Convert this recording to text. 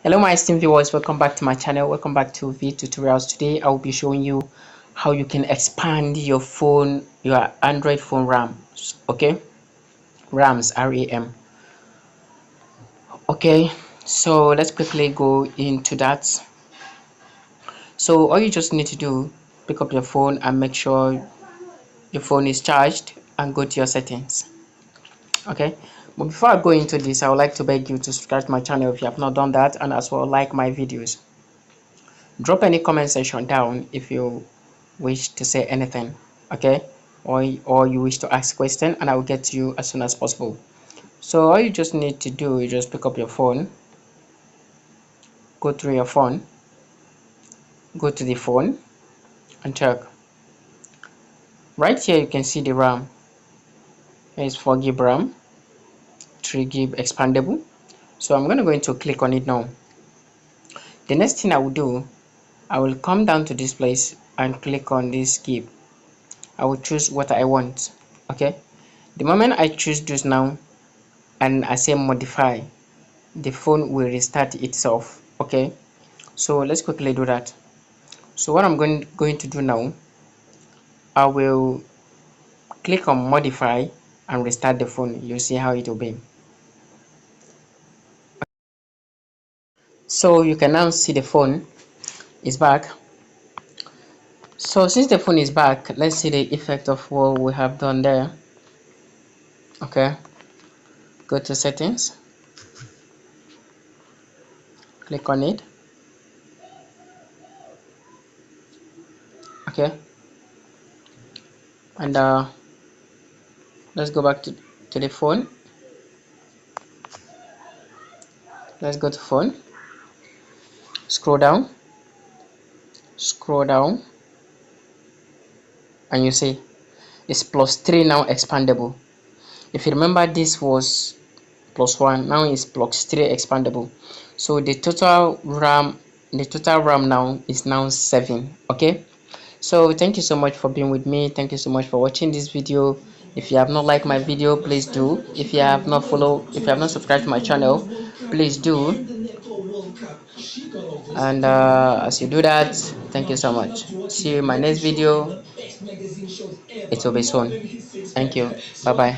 Hello my esteemed viewers, welcome back to my channel. Welcome back to V Tutorials. Today I will be showing you how you can expand your phone, your Android phone RAM. Okay, RAMs, RAM. Okay, so let's quickly go into that. So all you just need to do, pick up your phone and make sure your phone is charged and go to your settings. Okay, but before I go into this, I would like to beg you to subscribe to my channel if you have not done that, and as well like my videos. Drop any comment section down if you wish to say anything, okay, or you wish to ask a question, and I will get to you as soon as possible. So all you just need to do is just pick up your phone, go through your phone, go to the phone and check. Right here you can see the RAM. Here is 4 GB RAM, 3 GB expandable. So I'm going to click on it now. The next thing I will do, I will come down to this place and click on this keep. I will choose what I want. Okay, the moment I choose this now and I say modify, the phone will restart itself. Okay, so let's quickly do that. So what I'm going to do now, I will click on modify and restart the phone. You'll see how it will be. So you can now see the phone is back. So since the phone is back, let's see the effect of what we have done there. Okay, go to settings, click on it. Okay, and let's go back to the phone. Let's go to phone, scroll down, and you see it's +3 now expandable. If you remember, this was +1, now it's +3 expandable. So the total RAM now is now 7. Okay, so thank you so much for being with me. Thank you so much for watching this video. If you have not liked my video, please do. If you have not subscribed to my channel, please do. And as you do that, thank you so much. See you in my next video. It will be soon. Thank you. Bye bye.